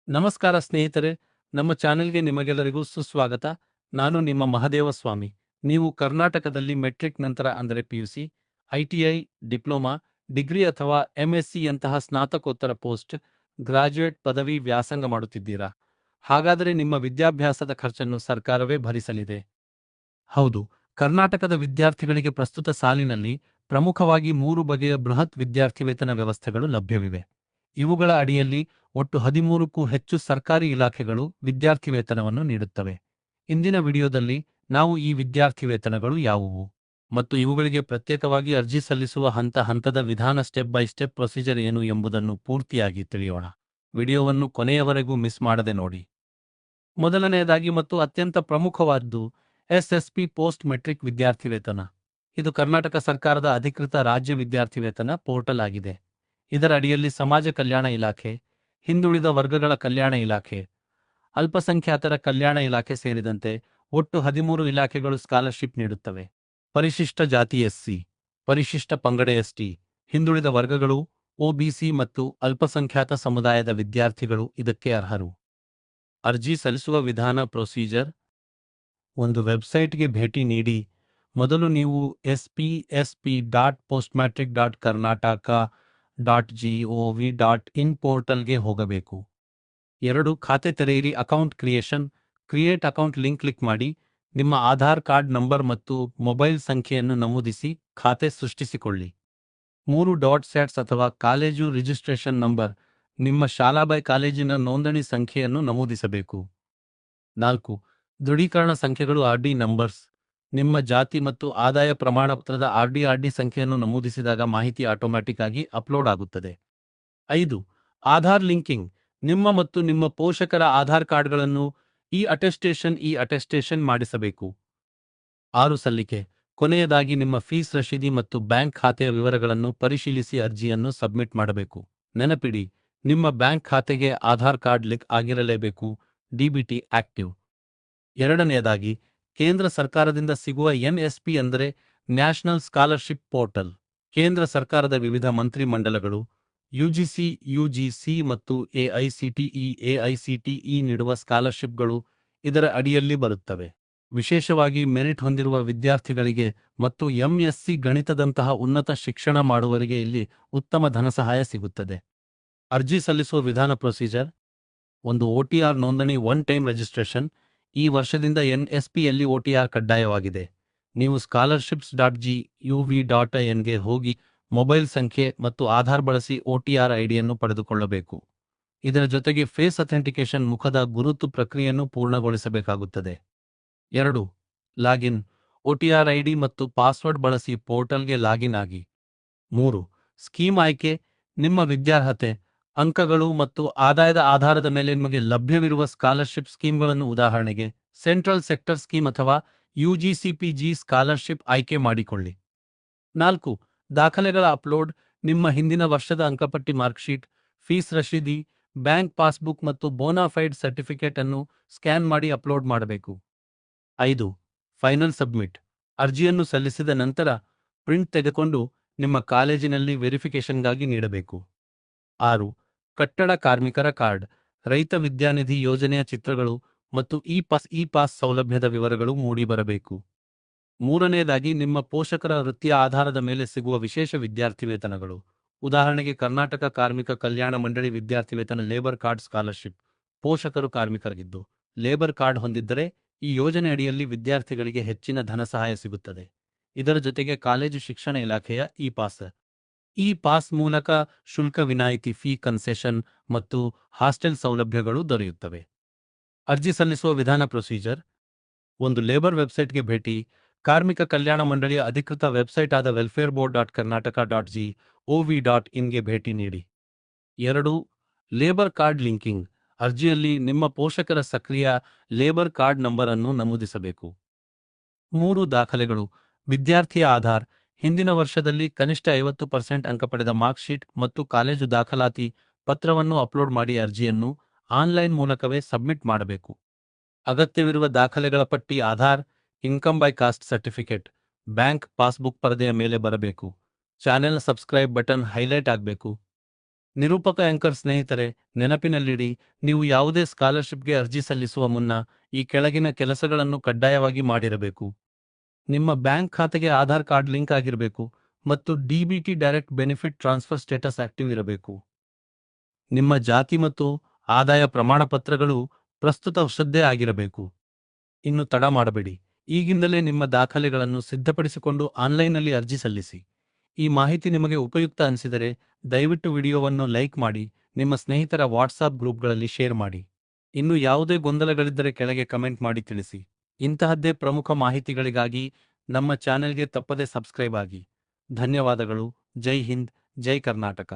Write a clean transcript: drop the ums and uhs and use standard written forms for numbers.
ನಮಸ್ಕಾರ ಸ್ನೇಹಿತರೆ, ನಮ್ಮ ಚಾನೆಲ್ಗೆ ನಿಮಗೆಲ್ಲರಿಗೂ ಸುಸ್ವಾಗತ. ನಾನು ನಿಮ್ಮ ಮಹದೇವ ಸ್ವಾಮಿ. ನೀವು ಕರ್ನಾಟಕದಲ್ಲಿ ಮೆಟ್ರಿಕ್ ನಂತರ ಅಂದರೆ ಪಿಯುಸಿ, ಐಟಿಐ, ಡಿಪ್ಲೊಮಾ, ಡಿಗ್ರಿ ಅಥವಾ ಎಂಎಸ್ಸಿ ಯಂತಹ ಸ್ನಾತಕೋತ್ತರ ಪೋಸ್ಟ್ ಗ್ರಾಜ್ಯುಯೇಟ್ ಪದವಿ ವ್ಯಾಸಂಗ ಮಾಡುತ್ತಿದ್ದೀರಾ? ಹಾಗಾದರೆ ನಿಮ್ಮ ವಿದ್ಯಾಭ್ಯಾಸದ ಖರ್ಚನ್ನು ಸರ್ಕಾರವೇ ಭರಿಸಲಿದೆ. ಹೌದು, ಕರ್ನಾಟಕದ ವಿದ್ಯಾರ್ಥಿಗಳಿಗೆ ಪ್ರಸ್ತುತ ಸಾಲಿನಲ್ಲಿ ಪ್ರಮುಖವಾಗಿ 3 ಬಗೆಯ ಬೃಹತ್ ವಿದ್ಯಾರ್ಥಿ ವೇತನ ವ್ಯವಸ್ಥೆಗಳು ಲಭ್ಯವಿವೆ. ಇವುಗಳ ಅಡಿಯಲ್ಲಿ ಒಟ್ಟು 13ಕ್ಕೂ ಹೆಚ್ಚು ಸರ್ಕಾರಿ ಇಲಾಖೆಗಳು ವಿದ್ಯಾರ್ಥಿ ವೇತನವನ್ನು ನೀಡುತ್ತವೆ. ಇಂದಿನ ವಿಡಿಯೋದಲ್ಲಿ ನಾವು ಈ ವಿದ್ಯಾರ್ಥಿ ವೇತನಗಳು ಯಾವುವು ಮತ್ತು ಇವುಗಳಿಗೆ ಪ್ರತ್ಯೇಕವಾಗಿ ಅರ್ಜಿ ಸಲ್ಲಿಸುವ ಹಂತದ ವಿಧಾನ ಸ್ಟೆಪ್ ಬೈ ಸ್ಟೆಪ್ ಪ್ರೊಸೀಜರ್ ಏನು ಎಂಬುದನ್ನು ಪೂರ್ತಿಯಾಗಿ ತಿಳಿಯೋಣ. ವಿಡಿಯೋವನ್ನು ಕೊನೆಯವರೆಗೂ ಮಿಸ್ ಮಾಡದೆ ನೋಡಿ. ಮೊದಲನೆಯದಾಗಿ ಮತ್ತು ಅತ್ಯಂತ ಪ್ರಮುಖವಾದ್ದು ಎಸ್ಎಸ್ಪಿ ಪೋಸ್ಟ್ ಮೆಟ್ರಿಕ್ ವಿದ್ಯಾರ್ಥಿ ವೇತನ. ಇದು ಕರ್ನಾಟಕ ಸರ್ಕಾರದ ಅಧಿಕೃತ ರಾಜ್ಯ ವಿದ್ಯಾರ್ಥಿ ವೇತನ ಪೋರ್ಟಲ್ ಆಗಿದೆ. ಇದರ ಅಡಿಯಲ್ಲಿ ಸಮಾಜ ಕಲ್ಯಾಣ ಇಲಾಖೆ, ಹಿಂದುಳಿದ ವರ್ಗಗಳ ಕಲ್ಯಾಣ ಇಲಾಖೆ, ಅಲ್ಪಸಂಖ್ಯಾತರ ಕಲ್ಯಾಣ ಇಲಾಖೆ ಸೇರಿದಂತೆ ಒಟ್ಟು 13 ಇಲಾಖೆಗಳು ಸ್ಕಾಲರ್ಶಿಪ್ ನೀಡುತ್ತವೆ. ಪರಿಶಿಷ್ಟ ಜಾತಿ ಎಸ್ಸಿ, ಪರಿಶಿಷ್ಟ ಪಂಗಡ ಎಸ್ಟಿ, ಹಿಂದುಳಿದ ವರ್ಗಗಳು ಒಬಿಸಿ ಮತ್ತು ಅಲ್ಪಸಂಖ್ಯಾತ ಸಮುದಾಯದ ವಿದ್ಯಾರ್ಥಿಗಳು ಇದಕ್ಕೆ ಅರ್ಹರು. ಅರ್ಜಿ ಸಲ್ಲಿಸುವ ವಿಧಾನ ಪ್ರೊಸೀಜರ್. ಒಂದು ವೆಬ್ಸೈಟ್ಗೆ ಭೇಟಿ ನೀಡಿ. ಮೊದಲು ನೀವು spsp.postmatric.karnataka.gov.in ಪೋರ್ಟಲ್ಗೆ ಹೋಗಬೇಕು. 2. ಖಾತೆ ತೆರೆಯಿರಿ. Account create account link click ಮಾಡಿ. ನಿಮ್ಮ ಆಧಾರ್ ಕಾರ್ಡ್ ನಂಬರ್ ಮತ್ತು ಮೊಬೈಲ್ ಸಂಖ್ಯೆಯನ್ನು ನಮೂದಿಸಿ ಖಾತೆ ಸೃಷ್ಟಿಸಿಕೊಳ್ಳಿ. 3. .sats ಅಥವಾ ಕಾಲೇಜು ರಿಜಿಸ್ಟ್ರೇಷನ್ ನಂಬರ್, ನಿಮ್ಮ ಶಾಲಾ ಕಾಲೇಜಿನ ನೋಂದಣಿ ಸಂಖ್ಯೆಯನ್ನು ನಮೂದಿಸಬೇಕು. 4. ದೃಢೀಕರಣ ಸಂಖ್ಯೆಗಳು ಆರ್ಡಿ ನಂಬರ್ಸ್, ನಿಮ್ಮ ಜಾತಿ ಮತ್ತು ಆದಾಯ ಪ್ರಮಾಣಪತ್ರದ ಆರ್ಡಿ ಸಂಖ್ಯೆಯನ್ನು ನಮೂದಿಸಿದಾಗ ಮಾಹಿತಿ ಆಟೋಮ್ಯಾಟಿಕ್ ಆಗಿ ಅಪ್ಲೋಡ್ ಆಗುತ್ತದೆ. 5. ಆಧಾರ್ ಲಿಂಕಿಂಗ್, ನಿಮ್ಮ ಮತ್ತು ನಿಮ್ಮ ಪೋಷಕರ ಆಧಾರ್ ಕಾರ್ಡ್ಗಳನ್ನು ಈ ಅಟೆಸ್ಟೇಷನ್ ಮಾಡಿಸಬೇಕು. 6. ಸಲ್ಲಿಕೆ. ಕೊನೆಯದಾಗಿ ನಿಮ್ಮ ಫೀಸ್ ರಶೀದಿ ಮತ್ತು ಬ್ಯಾಂಕ್ ಖಾತೆಯ ವಿವರಗಳನ್ನು ಪರಿಶೀಲಿಸಿ ಅರ್ಜಿಯನ್ನು ಸಬ್ಮಿಟ್ ಮಾಡಬೇಕು. ನೆನಪಿಡಿ, ನಿಮ್ಮ ಬ್ಯಾಂಕ್ ಖಾತೆಗೆ ಆಧಾರ್ ಕಾರ್ಡ್ ಲಿಂಕ್ ಆಗಿರಲೇಬೇಕು. DBT active. 2ನೇದಾಗಿ ಕೇಂದ್ರ ಸರ್ಕಾರದಿಂದ ಸಿಗುವ ಎನ್ಎಸ್ಪಿ ಅಂದರೆ ನ್ಯಾಷನಲ್ ಸ್ಕಾಲರ್ಶಿಪ್ ಪೋರ್ಟಲ್. ಕೇಂದ್ರ ಸರ್ಕಾರದ ವಿವಿಧ ಮಂತ್ರಿಮಂಡಲಗಳು ಯುಜಿಸಿ ಮತ್ತು ಎಐಸಿಟಿಇ ನೀಡುವ ಸ್ಕಾಲರ್ಶಿಪ್ಗಳು ಇದರ ಅಡಿಯಲ್ಲಿ ಬರುತ್ತವೆ. ವಿಶೇಷವಾಗಿ ಮೆರಿಟ್ ಹೊಂದಿರುವ ವಿದ್ಯಾರ್ಥಿಗಳಿಗೆ ಮತ್ತು ಎಂಎಸ್ಸಿ ಗಣಿತದಂತಹ ಉನ್ನತ ಶಿಕ್ಷಣ ಮಾಡುವವರಿಗೆ ಇಲ್ಲಿ ಉತ್ತಮ ಧನಸಹಾಯ ಸಿಗುತ್ತದೆ. ಅರ್ಜಿ ಸಲ್ಲಿಸುವ ವಿಧಾನ ಪ್ರೊಸೀಜರ್. 1. ಓಟಿಆರ್ ನೋಂದಣಿ ಒನ್ ಟೈಮ್ ರಿಜಿಸ್ಟ್ರೇಷನ್. ಈ ವರ್ಷದಿಂದ ಎನ್ಎಸ್ಪಿಯಲ್ಲಿ ಓಟಿಆರ್ ಕಡ್ಡಾಯವಾಗಿದೆ. ನೀವು scholarships.gov.in ಹೋಗಿ ಮೊಬೈಲ್ ಸಂಖ್ಯೆ ಮತ್ತು ಆಧಾರ್ ಬಳಸಿ ಓಟಿಆರ್ ಐಡಿಯನ್ನು ಪಡೆದುಕೊಳ್ಳಬೇಕು. ಇದರ ಜೊತೆಗೆ ಫೇಸ್ ಅಥೆಂಟಿಕೇಶನ್ ಮುಖದ ಗುರುತು ಪ್ರಕ್ರಿಯೆಯನ್ನು ಪೂರ್ಣಗೊಳಿಸಬೇಕಾಗುತ್ತದೆ. 2. ಲಾಗಿನ್. ಓಟಿಆರ್ ಐಡಿ ಮತ್ತು ಪಾಸ್ವರ್ಡ್ ಬಳಸಿ ಪೋರ್ಟಲ್ಗೆ ಲಾಗಿನ್ ಆಗಿ. 3. ಸ್ಕೀಮ್ ಆಯ್ಕೆ. ನಿಮ್ಮ ವಿದ್ಯಾರ್ಹತೆ, ಅಂಕಗಳು ಮತ್ತು ಆದಾಯದ ಆಧಾರದ ಮೇಲೆ ನಿಮಗೆ ಲಭ್ಯವಿರುವ ಸ್ಕಾಲರ್ಶಿಪ್ ಸ್ಕೀಮ್ಗಳನ್ನು, ಉದಾಹರಣೆಗೆ ಸೆಂಟ್ರಲ್ ಸೆಕ್ಟರ್ ಸ್ಕೀಮ್ ಅಥವಾ ಯುಜಿಸಿಪಿಜಿ ಸ್ಕಾಲರ್ಶಿಪ್ ಆಯ್ಕೆ ಮಾಡಿಕೊಳ್ಳಿ. 4. ದಾಖಲೆಗಳ ಅಪ್ಲೋಡ್. ನಿಮ್ಮ ಹಿಂದಿನ ವರ್ಷದ ಅಂಕಪಟ್ಟಿ, ಮಾರ್ಕ್ಶೀಟ್, ಫೀಸ್ ರಶೀದಿ, ಬ್ಯಾಂಕ್ ಪಾಸ್ಬುಕ್ ಮತ್ತು ಬೋನಾಫೈಡ್ ಸರ್ಟಿಫಿಕೇಟ್ ಅನ್ನು ಸ್ಕ್ಯಾನ್ ಮಾಡಿ ಅಪ್ಲೋಡ್ ಮಾಡಬೇಕು. 5. Final submit. ಅರ್ಜಿಯನ್ನು ಸಲ್ಲಿಸಿದ ನಂತರ ಪ್ರಿಂಟ್ ತೆಗೆದುಕೊಂಡು ನಿಮ್ಮ ಕಾಲೇಜಿನಲ್ಲಿ ವೆರಿಫಿಕೇಷನ್ಗಾಗಿ ನೀಡಬೇಕು. 6. ಕಟ್ಟಡ ಕಾರ್ಮಿಕರ ಕಾರ್ಡ್, ರೈತ ವಿದ್ಯಾನಿಧಿ ಯೋಜನೆಯ ಚಿತ್ರಗಳು ಮತ್ತು ಇ ಪಾಸ್ ಸೌಲಭ್ಯದ ವಿವರಗಳು ಮೂಡಿಬರಬೇಕು. 3ನೇದಾಗಿ ನಿಮ್ಮ ಪೋಷಕರ ವೃತ್ತಿಯ ಆಧಾರದ ಮೇಲೆ ಸಿಗುವ ವಿಶೇಷ ವಿದ್ಯಾರ್ಥಿ ವೇತನಗಳು, ಉದಾಹರಣೆಗೆ ಕರ್ನಾಟಕ ಕಾರ್ಮಿಕ ಕಲ್ಯಾಣ ಮಂಡಳಿ ವಿದ್ಯಾರ್ಥಿ ವೇತನ ಲೇಬರ್ ಕಾರ್ಡ್ ಸ್ಕಾಲರ್ಶಿಪ್. ಪೋಷಕರು ಕಾರ್ಮಿಕರಾಗಿದ್ದು ಲೇಬರ್ ಕಾರ್ಡ್ ಹೊಂದಿದ್ದರೆ ಈ ಯೋಜನೆ ಅಡಿಯಲ್ಲಿ ವಿದ್ಯಾರ್ಥಿಗಳಿಗೆ ಹೆಚ್ಚಿನ ಧನಸಹಾಯ ಸಿಗುತ್ತದೆ. ಇದರ ಜೊತೆಗೆ ಕಾಲೇಜು ಶಿಕ್ಷಣ ಇಲಾಖೆಯ ಇ ಪಾಸ್ ಮೂಲಕ ಶುಲ್ಕ ವಿನಾಯಿತಿ, ಫೀ ಕನ್ಸೆಷನ್ ಮತ್ತು ಹಾಸ್ಟೆಲ್ ಸೌಲಭ್ಯಗಳು ದೊರೆಯುತ್ತವೆ. ಅರ್ಜಿ ಸಲ್ಲಿಸುವ ವಿಧಾನ ಪ್ರೊಸೀಜರ್. 1. ಲೇಬರ್ ವೆಬ್ಸೈಟ್ಗೆ ಭೇಟಿ. ಕಾರ್ಮಿಕ ಕಲ್ಯಾಣ ಮಂಡಳಿಯ ಅಧಿಕೃತ ವೆಬ್ಸೈಟ್ ಆದ welfareboard.karnataka.gov.in ಭೇಟಿ ನೀಡಿ. 2. Labour card linking. ಅರ್ಜಿಯಲ್ಲಿ ನಿಮ್ಮ ಪೋಷಕರ ಸಕ್ರಿಯ ಲೇಬರ್ ಕಾರ್ಡ್ ನಂಬರ್ ಅನ್ನು ನಮೂದಿಸಬೇಕು. 3. ದಾಖಲೆಗಳು. ವಿದ್ಯಾರ್ಥಿಯ ಆಧಾರ್, ಹಿಂದಿನ ವರ್ಷದಲ್ಲಿ ಕನಿಷ್ಠ 50% ಅಂಕ ಪಡೆದ ಮಾರ್ಕ್ಶೀಟ್ ಮತ್ತು ಕಾಲೇಜು ದಾಖಲಾತಿ ಪತ್ರವನ್ನು ಅಪ್ಲೋಡ್ ಮಾಡಿ ಅರ್ಜಿಯನ್ನು ಆನ್ಲೈನ್ ಮೂಲಕವೇ ಸಬ್ಮಿಟ್ ಮಾಡಬೇಕು. ಅಗತ್ಯವಿರುವ ದಾಖಲೆಗಳ ಪಟ್ಟಿ Aadhaar, income by caste certificate, bank passbook ಪರದೆಯ ಮೇಲೆ ಬರಬೇಕು. ಚಾನೆಲ್ ಸಬ್ಸ್ಕ್ರೈಬ್ ಬಟನ್ ಹೈಲೈಟ್ ಆಗಬೇಕು. ನಿರೂಪಕ ಆಂಕರ್ ಸ್ನೇಹಿತರೆ, ನೆನಪಿನಲ್ಲಿಡಿ, ನೀವು ಯಾವುದೇ ಸ್ಕಾಲರ್ಶಿಪ್ಗೆ ಅರ್ಜಿ ಸಲ್ಲಿಸುವ ಮುನ್ನ ಈ ಕೆಳಗಿನ ಕೆಲಸಗಳನ್ನು ಕಡ್ಡಾಯವಾಗಿ ಮಾಡಿರಬೇಕು. ನಿಮ್ಮ ಬ್ಯಾಂಕ್ ಖಾತೆಗೆ ಆಧಾರ್ ಕಾರ್ಡ್ ಲಿಂಕ್ ಆಗಿರಬೇಕು ಮತ್ತು DBT direct benefit transfer status active ಇರಬೇಕು. ನಿಮ್ಮ ಜಾತಿ ಮತ್ತು ಆದಾಯ ಪ್ರಮಾಣ ಪತ್ರಗಳು ಪ್ರಸ್ತುತ ಹೊಸದ್ದೇ ಆಗಿರಬೇಕು. ಇನ್ನು ತಡ ಮಾಡಬೇಡಿ, ಈಗಿಂದಲೇ ನಿಮ್ಮ ದಾಖಲೆಗಳನ್ನು ಸಿದ್ಧಪಡಿಸಿಕೊಂಡು ಆನ್ಲೈನ್ನಲ್ಲಿ ಅರ್ಜಿ ಸಲ್ಲಿಸಿ. ಈ ಮಾಹಿತಿ ನಿಮಗೆ ಉಪಯುಕ್ತ ಅನಿಸಿದರೆ ದಯವಿಟ್ಟು ವಿಡಿಯೋವನ್ನು ಲೈಕ್ ಮಾಡಿ, ನಿಮ್ಮ ಸ್ನೇಹಿತರ ವಾಟ್ಸಾಪ್ ಗ್ರೂಪ್ಗಳಲ್ಲಿ ಶೇರ್ ಮಾಡಿ. ಇನ್ನು ಯಾವುದೇ ಗೊಂದಲಗಳಿದ್ದರೆ ಕೆಳಗೆ ಕಮೆಂಟ್ ಮಾಡಿ ತಿಳಿಸಿ. ಇಂತಹದ್ದೇ ಪ್ರಮುಖ ಮಾಹಿತಿಗಳಿಗಾಗಿ ನಮ್ಮ ಚಾನೆಲ್ಗೆ ತಪ್ಪದೆ ಸಬ್ಸ್ಕ್ರೈಬ್ ಆಗಿ. ಧನ್ಯವಾದಗಳು. ಜೈ ಹಿಂದ್, ಜೈ ಕರ್ನಾಟಕ.